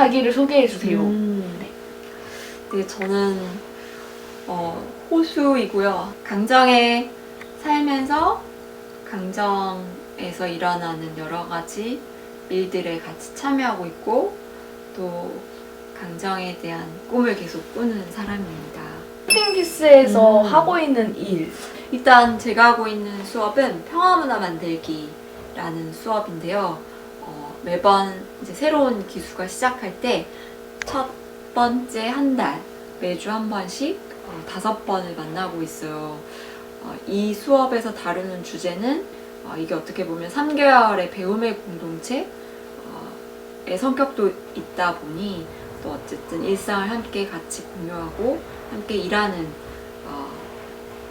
자기를 소개해 주세요. 네, 저는 호수이고요. 강정에 살면서 강정에서 일어나는 여러 가지 일들에 같이 참여하고 있고 또 강정에 대한 꿈을 계속 꾸는 사람입니다. 홈팅피스에서 하고 있는 일. 일단 제가 하고 있는 수업은 평화문화 만들기라는 수업인데요. 매번 이제 새로운 기수가 시작할 때 첫 번째 한 달 매주 한 번씩 5번을 만나고 있어요. 이 수업에서 다루는 주제는 이게 어떻게 보면 3개월의 배움의 공동체의 성격도 있다 보니 또 어쨌든 일상을 함께 같이 공유하고 함께 일하는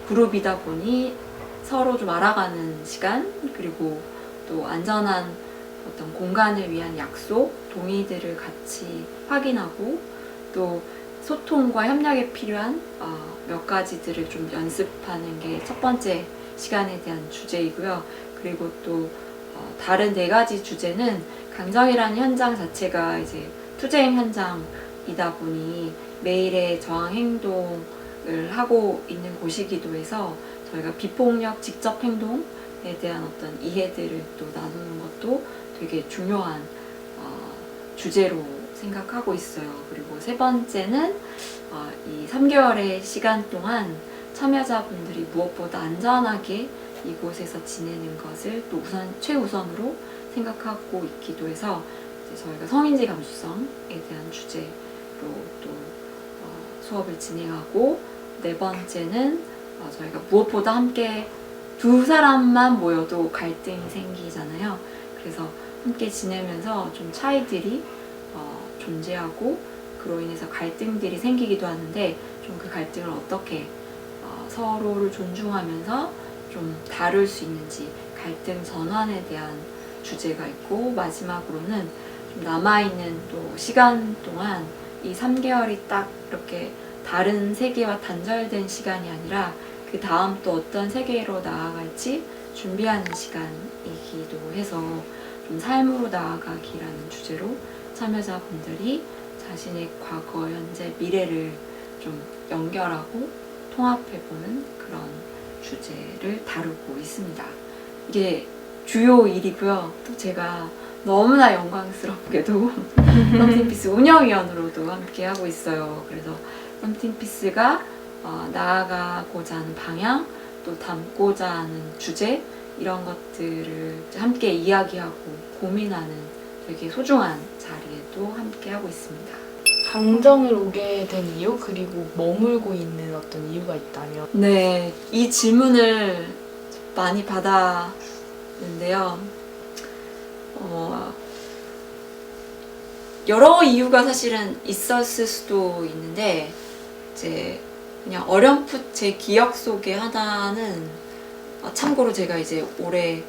그룹이다 보니 서로 좀 알아가는 시간, 그리고 또 안전한 어떤 공간을 위한 약속, 동의들을 같이 확인하고 또 소통과 협력에 필요한 몇 가지들을 좀 연습하는 게 첫 번째 시간에 대한 주제이고요. 그리고 또 다른 4가지 주제는 강정이라는 현장 자체가 이제 투쟁 현장이다 보니 매일의 저항 행동을 하고 있는 곳이기도 해서 저희가 비폭력 직접 행동에 대한 어떤 이해들을 또 나누는 것도 되게 중요한 주제로 생각하고 있어요. 그리고 3번째는 이 3개월의 시간 동안 참여자분들이 무엇보다 안전하게 이곳에서 지내는 것을 또 최우선으로 생각하고 있기도 해서 이제 저희가 성인지 감수성에 대한 주제로 또 수업을 진행하고, 4번째는 저희가 무엇보다 함께 2사람만 모여도 갈등이 생기잖아요. 그래서 함께 지내면서 좀 차이들이 존재하고 그로 인해서 갈등들이 생기기도 하는데 좀 그 갈등을 어떻게 서로를 존중하면서 좀 다룰 수 있는지, 갈등 전환에 대한 주제가 있고, 마지막으로는 좀 남아있는 또 시간 동안 이 3개월이 딱 이렇게 다른 세계와 단절된 시간이 아니라 그 다음 또 어떤 세계로 나아갈지 준비하는 시간이기도 해서 좀 삶으로 나아가기라는 주제로 참여자분들이 자신의 과거, 현재, 미래를 좀 연결하고 통합해보는 그런 주제를 다루고 있습니다. 이게 주요 일이고요. 또 제가 너무나 영광스럽게도 썸띵피스 운영위원으로도 함께 하고 있어요. 그래서 썸띵피스가 나아가고자 하는 방향, 또 담고자 하는 주제, 이런 것들을 함께 이야기하고 고민하는 되게 소중한 자리에도 함께 하고 있습니다. 강정을 오게 된 이유, 그리고 머물고 있는 어떤 이유가 있다면? 네, 이 질문을 많이 받았는데요. 여러 이유가 사실은 있었을 수도 있는데, 이제 그냥 어렴풋 제 기억 속에 하나는, 참고로 제가 이제 올해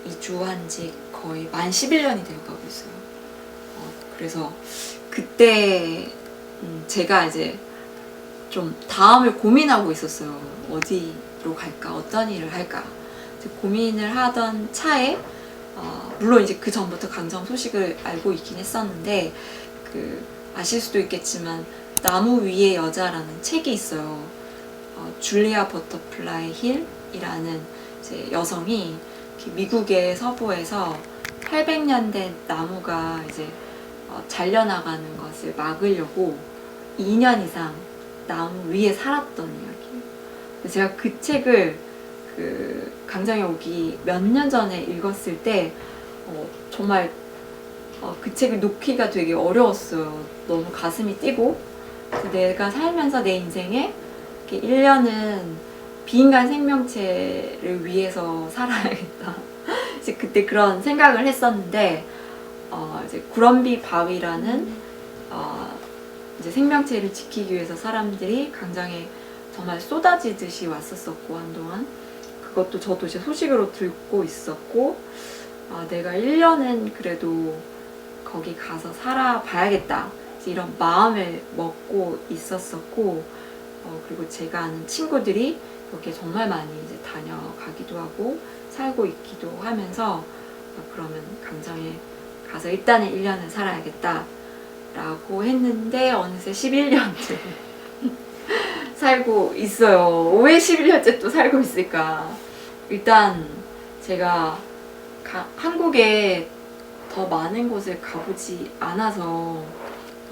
이주한 지 거의 만 11년이 되어가고 있어요. 그래서 그때 제가 이제 좀 다음을 고민하고 있었어요. 어디로 갈까? 어떤 일을 할까? 고민을 하던 차에 물론 이제 그 전부터 강정 소식을 알고 있긴 했었는데, 아실 수도 있겠지만 나무 위의 여자라는 책이 있어요. 줄리아 버터플라이 힐이라는 이제 여성이 미국의 서부에서 800년 된 나무가 이제 잘려나가는 것을 막으려고 2년 이상 나무 위에 살았던 이야기예요. 제가 그 책을 강정에 오기 몇 년 전에 읽었을 때 정말 그 책을 놓기가 되게 어려웠어요. 너무 가슴이 뛰고, 내가 살면서 내 인생에 1년은 비인간 생명체를 위해서 살아야겠다. 이제 그때 그런 생각을 했었는데, 이제 구럼비 바위라는 이제 생명체를 지키기 위해서 사람들이 강정에 정말 쏟아지듯이 왔었었고, 한동안 그것도 저도 이제 소식으로 듣고 있었고, 내가 1년은 그래도 거기 가서 살아봐야겠다, 이런 마음을 먹고 있었었고, 그리고 제가 아는 친구들이 여기에 정말 많이 이제 다녀가기도 하고 살고 있기도 하면서, 그러면 강정에 가서 일단은 1년은 살아야겠다 라고 했는데 어느새 11년째 살고 있어요. 왜 11년째 또 살고 있을까? 일단 제가 한국에 더 많은 곳을 가보지 않아서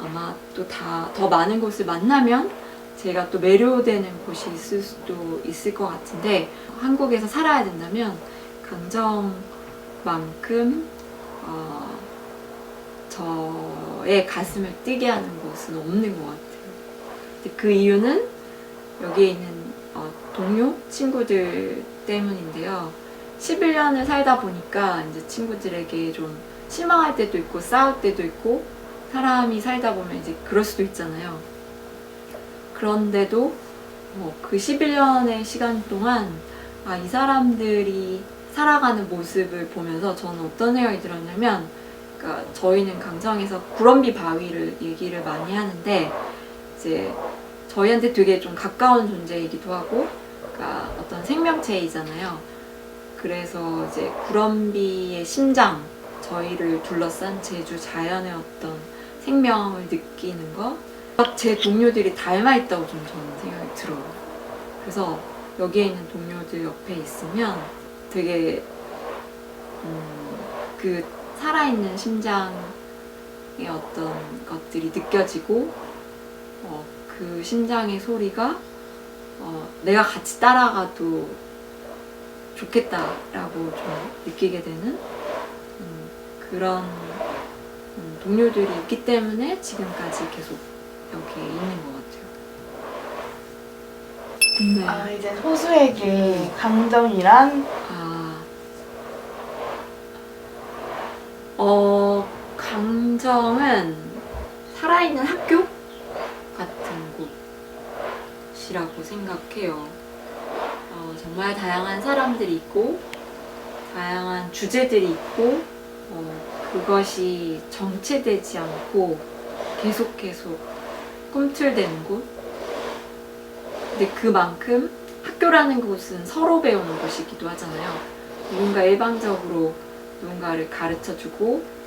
아마 또 더 많은 곳을 만나면 제가 또 매료되는 곳이 있을 수도 있을 것 같은데, 한국에서 살아야 된다면 강정만큼 저의 가슴을 뛰게 하는 곳은 없는 것 같아요. 근데 그 이유는 여기에 있는 동료 친구들 때문인데요. 11년을 살다 보니까 이제 친구들에게 좀 실망할 때도 있고 싸울 때도 있고, 사람이 살다 보면 이제 그럴 수도 있잖아요. 그런데도 그 11년의 시간 동안 이 사람들이 살아가는 모습을 보면서 저는 어떤 생각이 들었냐면, 그러니까 저희는 강정에서 구럼비 바위를 얘기를 많이 하는데, 이제 저희한테 되게 좀 가까운 존재이기도 하고, 그러니까 어떤 생명체이잖아요. 그래서 이제 구럼비의 심장, 저희를 둘러싼 제주 자연의 어떤 생명을 느끼는 것, 제 동료들이 닮아있다고 좀 저는 생각이 들어요. 그래서 여기에 있는 동료들 옆에 있으면 되게 그 살아있는 심장의 어떤 것들이 느껴지고, 그 심장의 소리가 내가 같이 따라가도 좋겠다라고 좀 느끼게 되는 그런 동료들이 있기 때문에 지금까지 계속 여기에 있는 것 같아요. 네. 이제 호수에게 강정이란? 강정은 살아있는 학교 같은 곳이라고 생각해요. 정말 다양한 사람들이 있고, 다양한 주제들이 있고, 그것이 정체되지 않고 계속 꿈틀대는 곳. 근데 그만큼 학교라는 곳은 서로 배우는 곳이기도 하잖아요. 누군가 일방적으로 누군가를 가르쳐주고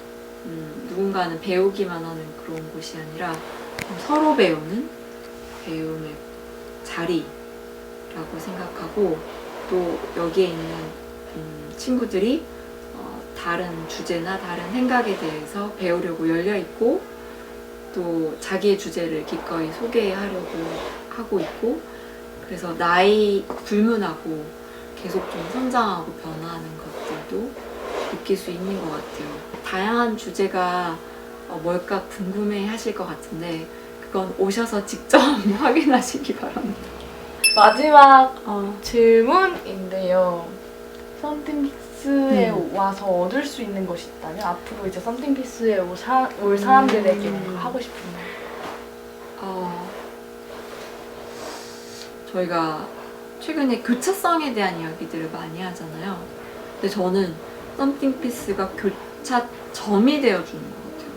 누군가는 배우기만 하는 그런 곳이 아니라 서로 배우는 배움의 자리라고 생각하고, 또 여기에 있는 친구들이 다른 주제나 다른 생각에 대해서 배우려고 열려있고, 또 자기의 주제를 기꺼이 소개하려고 하고 있고, 그래서 나이 불문하고 계속 좀 성장하고 변화하는 것들도 느낄 수 있는 것 같아요. 다양한 주제가 뭘까 궁금해 하실 것 같은데, 그건 오셔서 직접 확인하시기 바랍니다. 마지막 질문인데요. 썸띵피스에 와서 얻을 수 있는 것이 있다면 앞으로 이제 썸띵피스에 올 사람들에게 뭔가 하고 싶은 말. 저희가 최근에 교차성에 대한 이야기들을 많이 하잖아요. 근데 저는 썸띵피스가 교차점이 되어주는 것 같아요.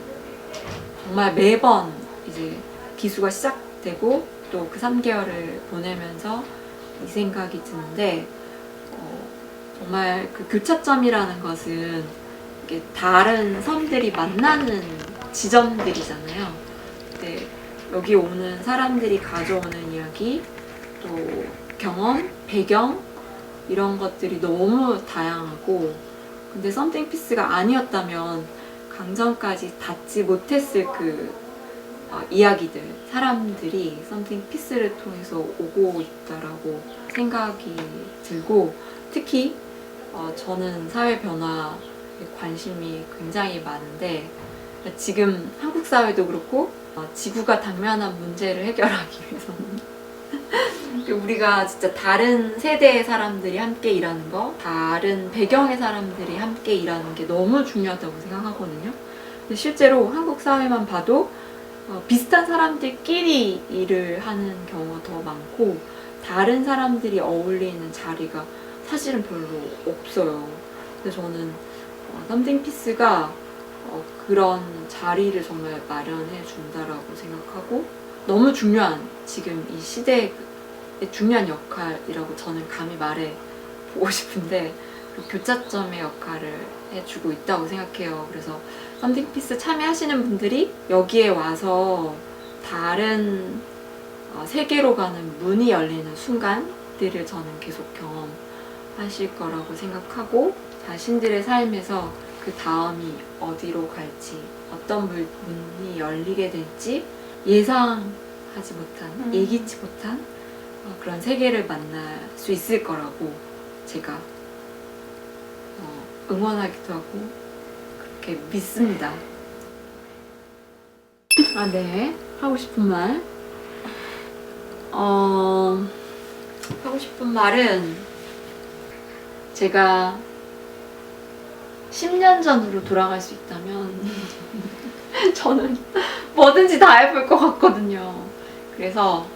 정말 매번 이제 기수가 시작되고 또 그 3개월을 보내면서 이 생각이 드는데, 정말 그 교차점이라는 것은 이게 다른 섬들이 만나는 지점들이잖아요. 근데 여기 오는 사람들이 가져오는 이야기, 또 경험, 배경, 이런 것들이 너무 다양하고, 근데 썸띵피스가 아니었다면 강정까지 닿지 못했을 그 이야기들, 사람들이 썸띵피스를 통해서 오고 있다라고 생각이 들고, 특히 저는 사회 변화에 관심이 굉장히 많은데, 지금 한국 사회도 그렇고 지구가 당면한 문제를 해결하기 위해서는 우리가 진짜 다른 세대의 사람들이 함께 일하는 거, 다른 배경의 사람들이 함께 일하는 게 너무 중요하다고 생각하거든요. 근데 실제로 한국 사회만 봐도 비슷한 사람들끼리 일을 하는 경우가 더 많고, 다른 사람들이 어울리는 자리가 사실은 별로 없어요. 그래서 저는 썸띵피스가 그런 자리를 정말 마련해 준다라고 생각하고, 너무 중요한, 지금 이 시대의 중요한 역할이라고 저는 감히 말해 보고 싶은데, 그리고 교차점의 역할을 해주고 있다고 생각해요. 그래서 썸띵피스 참여하시는 분들이 여기에 와서 다른 세계로 가는 문이 열리는 순간들을 저는 계속 경험하실 거라고 생각하고 자신들의 삶에서 그 다음이 어디로 갈지 어떤 문이 열리게 될지 예상하지 못한 예기치 못한 그런 세계를 만날 수 있을 거라고 제가 응원하기도 하고 그렇게 믿습니다. 아, 네. 하고 싶은 말. 하고 싶은 말은 제가 10년 전으로 돌아갈 수 있다면 저는 뭐든지 다 해볼 것 같거든요. 그래서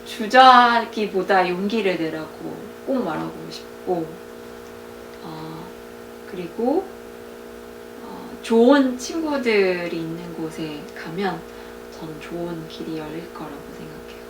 주저하기보다 용기를 내라고 꼭 말하고 싶고 그리고 좋은 친구들이 있는 곳에 가면 저는 좋은 길이 열릴 거라고 생각해요.